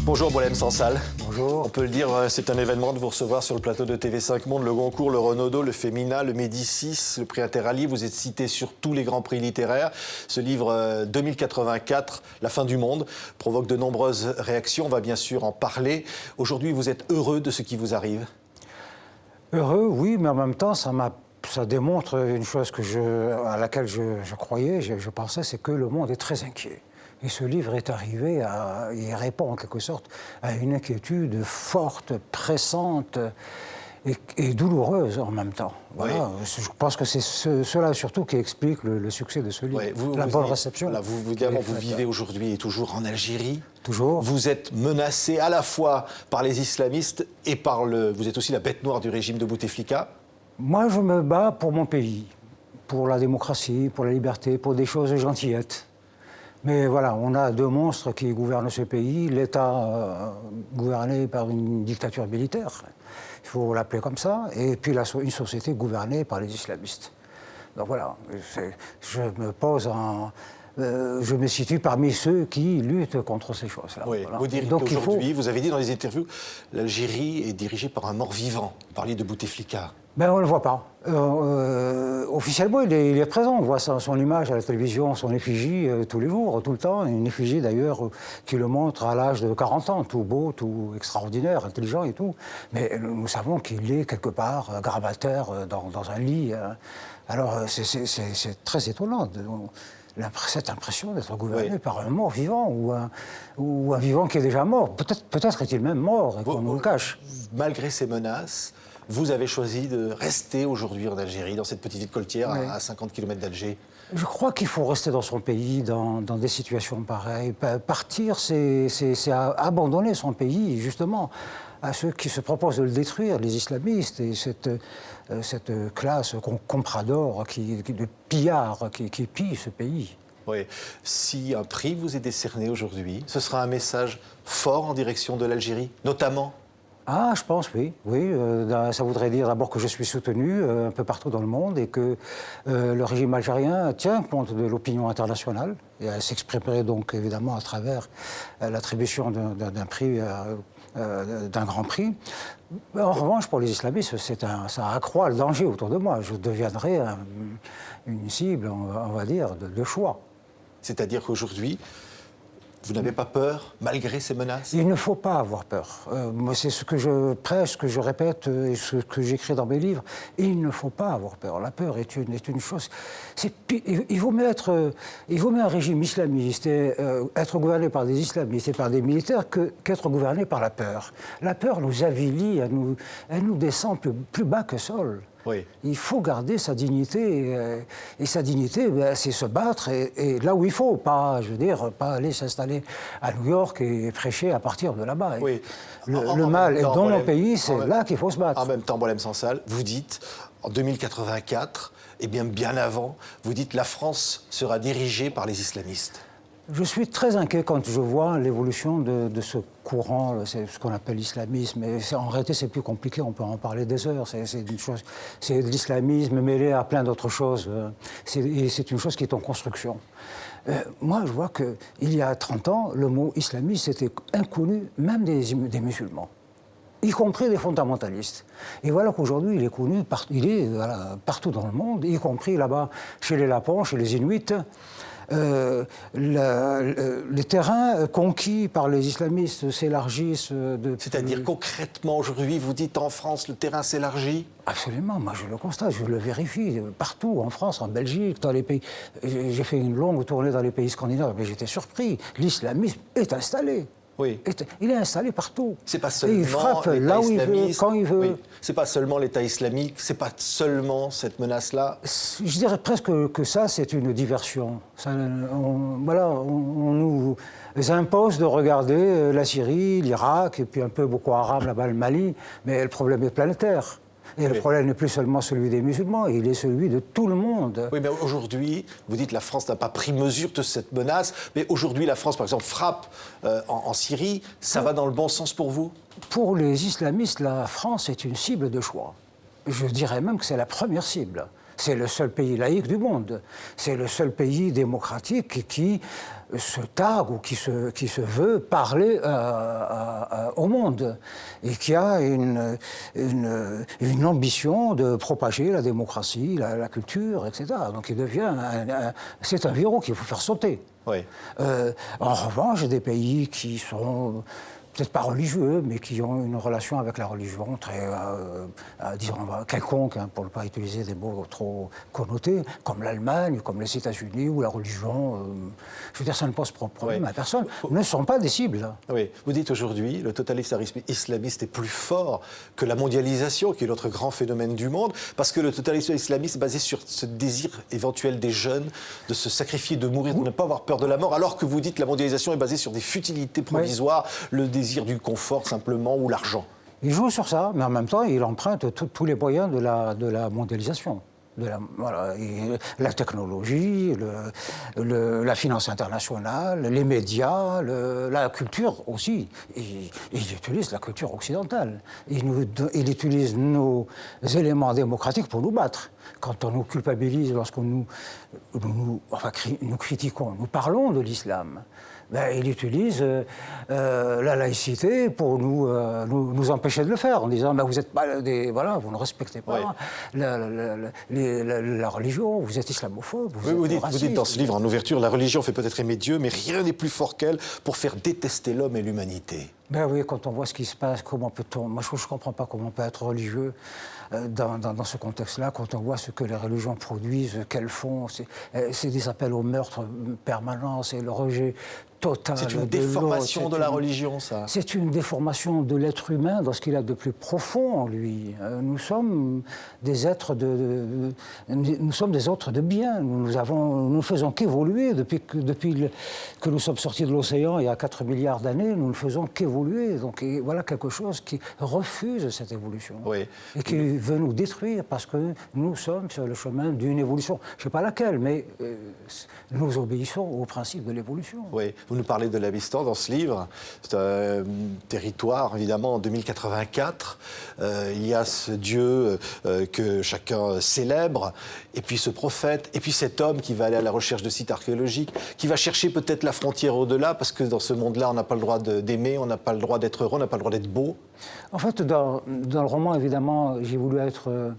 Bonjour Boualem Sansal. Bonjour. On peut le dire, c'est un événement de vous recevoir sur le plateau de TV5 Monde, le Goncourt, le Renaudot, le Femina, le Médicis, le prix Interallié. Vous êtes cité sur tous les grands prix littéraires. Ce livre 2084, La fin du monde, provoque de nombreuses réactions. On va bien sûr en parler. Aujourd'hui, vous êtes heureux de ce qui vous arrive? Heureux, oui, mais en même temps, ça démontre une chose à laquelle je croyais, je pensais, c'est que le monde est très inquiet. Et ce livre est arrivé, il répond en quelque sorte à une inquiétude forte, pressante et douloureuse en même temps. Voilà. Oui. Je pense que c'est cela surtout qui explique le succès de ce livre, la bonne réception. Voilà, vous vivez aujourd'hui et toujours en Algérie. Toujours. Vous êtes menacé à la fois par les islamistes et vous êtes aussi la bête noire du régime de Bouteflika. Moi, je me bats pour mon pays, pour la démocratie, pour la liberté, pour des choses gentillettes. Mais voilà, on a deux monstres qui gouvernent ce pays, l'État gouverné par une dictature militaire, il faut l'appeler comme ça, et puis une société gouvernée par les islamistes. Donc voilà, je me situe parmi ceux qui luttent contre ces choses-là. Oui, voilà. Vous direz qu'aujourd'hui, vous avez dit dans les interviews, l'Algérie est dirigée par un mort-vivant. Vous parliez de Bouteflika. Ben, on ne le voit pas. Officiellement, il est présent. On voit son image à la télévision, son effigie tous les jours, tout le temps. Une effigie d'ailleurs qui le montre à l'âge de 40 ans, tout beau, tout extraordinaire, intelligent et tout. Mais nous savons qu'il est quelque part grabataire dans un lit. Alors c'est très étonnant. Cette impression d'être gouverné par un mort-vivant ou un vivant qui est déjà mort. Peut-être est-il même mort et qu'on nous le cache. Malgré ces menaces, vous avez choisi de rester aujourd'hui en Algérie, dans cette petite ville côtière à 50 km d'Alger. Je crois qu'il faut rester dans son pays, dans des situations pareilles. Partir, c'est abandonner son pays, justement, à ceux qui se proposent de le détruire, les islamistes, et cette classe comprador, de pillards, qui pille ce pays. Oui. Si un prix vous est décerné aujourd'hui, ce sera un message fort en direction de l'Algérie, notamment? Ah, je pense, oui. Ça voudrait dire d'abord que je suis soutenu un peu partout dans le monde et que le régime algérien tient compte de l'opinion internationale. Et elle s'exprimerait donc évidemment à travers l'attribution d'un prix, d'un grand prix. En revanche, pour les islamistes, ça accroît le danger autour de moi. Je deviendrai une cible, on va dire, de choix. C'est-à-dire qu'aujourd'hui, vous n'avez pas peur, malgré ces menaces? Il ne faut pas avoir peur. C'est ce que je prêche, ce que je répète et ce que j'écris dans mes livres. Il ne faut pas avoir peur. La peur est une chose... Il vaut mieux un régime islamiste et être gouverné par des islamistes et par des militaires qu'être gouverné par la peur. La peur nous avilit, elle nous descend plus bas que sol. Oui. Il faut garder sa dignité, et sa dignité, c'est se battre, et là où il faut, pas aller s'installer à New York et prêcher à partir de là-bas. Oui. Le mal est dans nos pays, c'est là qu'il faut se battre. En même temps, Boualem Sansal, vous dites, en 2084, et bien avant, vous dites la France sera dirigée par les islamistes. Je suis très inquiet quand je vois l'évolution de ce courant, c'est ce qu'on appelle l'islamisme. Mais en réalité, c'est plus compliqué, on peut en parler des heures. C'est de l'islamisme mêlé à plein d'autres choses. Et c'est une chose qui est en construction. Moi, je vois qu'il y a 30 ans, le mot islamiste était inconnu, même des musulmans, y compris des fondamentalistes. Et voilà qu'aujourd'hui, il est connu, partout dans le monde, y compris là-bas, chez les Lapons, chez les Inuits. Les terrains conquis par les islamistes s'élargissent. C'est-à-dire concrètement, aujourd'hui, vous dites en France, le terrain s'élargit? Absolument, moi je le constate, je le vérifie, partout, en France, en Belgique, dans les pays... J'ai fait une longue tournée dans les pays scandinaves, mais j'étais surpris, l'islamisme est installé. Oui. Il est installé partout. C'est pas seulement. Et il frappe là où il veut, quand il veut. Oui. C'est pas seulement l'État islamique, c'est pas seulement cette menace-là. Je dirais presque que ça, c'est une diversion. On nous impose de regarder la Syrie, l'Irak, et puis un peu Boko Haram, là-bas, le Mali, mais le problème est planétaire. Et le problème n'est plus seulement celui des musulmans, il est celui de tout le monde. Oui, mais aujourd'hui, vous dites que la France n'a pas pris mesure de cette menace, mais aujourd'hui, la France, par exemple, frappe en Syrie. Ça va dans le bon sens pour vous? Pour les islamistes, la France est une cible de choix. Je dirais même que c'est la première cible. C'est le seul pays laïque du monde. C'est le seul pays démocratique qui se targue ou qui se veut parler au monde et qui a une ambition de propager la démocratie, la culture, etc. Donc il devient c'est un verrou qu'il faut faire sauter. Oui. En revanche, il y a des pays qui sont peut-être pas religieux, mais qui ont une relation avec la religion très, disons, quelconque, hein, pour ne pas utiliser des mots trop connotés, comme l'Allemagne, comme les États-Unis, où la religion, je veux dire, ça ne pose problème à personne, ne sont pas des cibles. Oui, vous dites aujourd'hui, le totalitarisme islamiste est plus fort que la mondialisation, qui est l'autre grand phénomène du monde, parce que le totalitarisme islamiste est basé sur ce désir éventuel des jeunes de se sacrifier, de mourir, de ne pas avoir peur de la mort, alors que vous dites que la mondialisation est basée sur des futilités provisoires, le désir du confort simplement ou l'argent. Il joue sur ça, mais en même temps, il emprunte tous les moyens de la mondialisation. La technologie, la finance internationale, les médias, la culture aussi. Il utilise la culture occidentale. Il utilise nos éléments démocratiques pour nous battre. Quand on nous culpabilise, lorsque nous critiquons, nous parlons de l'islam, il utilise la laïcité pour nous empêcher de le faire, en disant vous êtes pas vous ne respectez pas la religion, vous êtes islamophobe, vous dites dans ce livre, en ouverture, la religion fait peut-être aimer Dieu, mais rien n'est plus fort qu'elle pour faire détester l'homme et l'humanité. Ben oui, quand on voit ce qui se passe, comment peut-on... Moi, je ne comprends pas comment on peut être religieux dans ce contexte-là, quand on voit ce que les religions produisent, qu'elles font. C'est des appels au meurtre permanent, c'est le rejet total. C'est une déformation de la religion, ça. C'est une déformation de l'être humain dans ce qu'il a de plus profond en lui. Nous sommes des êtres nous sommes des êtres de bien. Nous ne faisons qu'évoluer depuis que nous sommes sortis de l'océan il y a 4 milliards d'années. Nous ne faisons qu'évoluer. Donc voilà quelque chose qui refuse cette évolution et qui veut nous détruire parce que nous sommes sur le chemin d'une évolution. Je ne sais pas laquelle, mais nous obéissons au principe de l'évolution. Oui. Vous nous parlez de l'Afghanistan dans ce livre. C'est un territoire, évidemment, en 2084. Il y a ce Dieu que chacun célèbre, et puis ce prophète, et puis cet homme qui va aller à la recherche de sites archéologiques, qui va chercher peut-être la frontière au-delà, parce que dans ce monde-là, on n'a pas le droit d'aimer, on n'a pas le droit d'être heureux, on n'a pas le droit d'être beau. En fait, dans le roman, évidemment, j'ai voulu être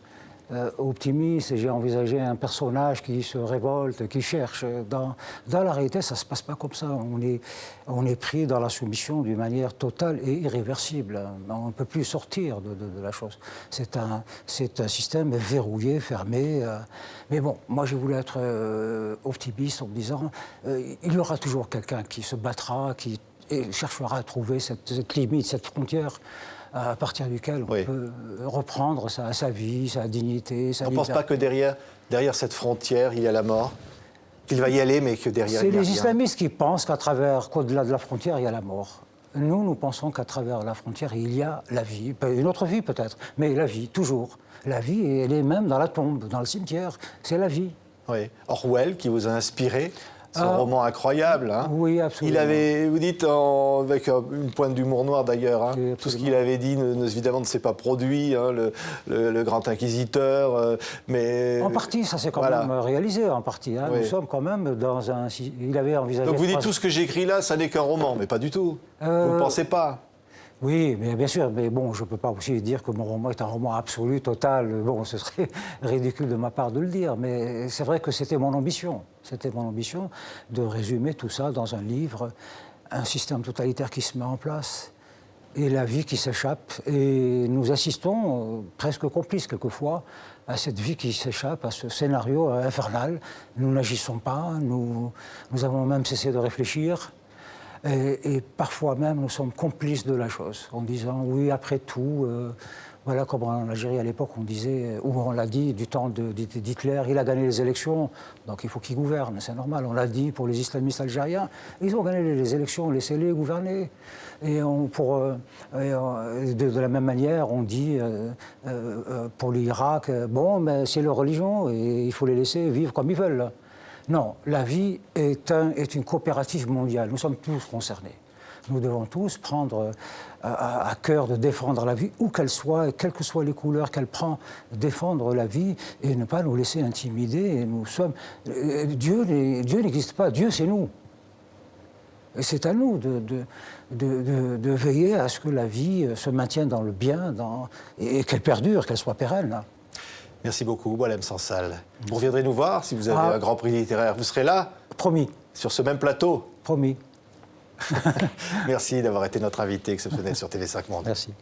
optimiste et j'ai envisagé un personnage qui se révolte, qui cherche. Dans la réalité, ça ne se passe pas comme ça. On est pris dans la soumission d'une manière totale et irréversible. On ne peut plus sortir de la chose. C'est un système verrouillé, fermé. Mais bon, moi j'ai voulu être optimiste en me disant il y aura toujours quelqu'un qui se battra, qui cherchera à trouver cette limite, cette frontière à partir duquel on peut reprendre sa vie, sa dignité, sa liberté. On ne pense pas que derrière cette frontière, il y a la mort, qu'il va y aller, mais que derrière, il y a rien. C'est les islamistes qui pensent qu'au-delà de la frontière, il y a la mort. Nous pensons qu'à travers la frontière, il y a la vie. Une autre vie peut-être, mais la vie, toujours. La vie, elle est même dans la tombe, dans le cimetière. C'est la vie. Oui. Orwell, qui vous a inspiré. C'est un roman incroyable. Hein. Oui, absolument. Vous dites, avec une pointe d'humour noir d'ailleurs, hein, oui, tout ce qu'il avait dit, évidemment, ne s'est pas produit, hein, le grand inquisiteur, mais... En partie, ça s'est quand même réalisé, en partie. Hein. Oui. Nous sommes quand même dans un... Il avait envisagé... Donc vous dites, tout ce que j'écris là, ça n'est qu'un roman, mais pas du tout. Vous ne pensez pas? Oui, mais bien sûr, mais bon, je ne peux pas aussi dire que mon roman est un roman absolu, total. Bon, ce serait ridicule de ma part de le dire, mais c'est vrai que c'était mon ambition. C'était mon ambition de résumer tout ça dans un livre, un système totalitaire qui se met en place et la vie qui s'échappe. Et nous assistons, presque complices quelquefois, à cette vie qui s'échappe, à ce scénario infernal. Nous n'agissons pas, nous avons même cessé de réfléchir. Et parfois même, nous sommes complices de la chose, en disant, oui, après tout, voilà, comme en Algérie à l'époque, on disait, ou on l'a dit, du temps d'Hitler, il a gagné les élections, donc il faut qu'il gouverne, c'est normal. On l'a dit pour les islamistes algériens, ils ont gagné les élections, laissez-les gouverner. Et de la même manière, on dit pour l'Irak, bon, mais c'est leur religion, et il faut les laisser vivre comme ils veulent. Non, la vie est une coopérative mondiale. Nous sommes tous concernés. nous devons tous prendre à cœur de défendre la vie, où qu'elle soit, et quelles que soient les couleurs qu'elle prend, défendre la vie et ne pas nous laisser intimider. Et nous sommes... Dieu n'existe pas, Dieu c'est nous. Et c'est à nous de veiller à ce que la vie se maintienne dans le bien et qu'elle perdure, qu'elle soit pérenne. Merci beaucoup, Boualem Sansal. Vous reviendrez nous voir si vous avez un grand prix littéraire. Vous serez là? Promis. Sur ce même plateau? Promis. Merci d'avoir été notre invité exceptionnel sur TV5 Monde. Merci.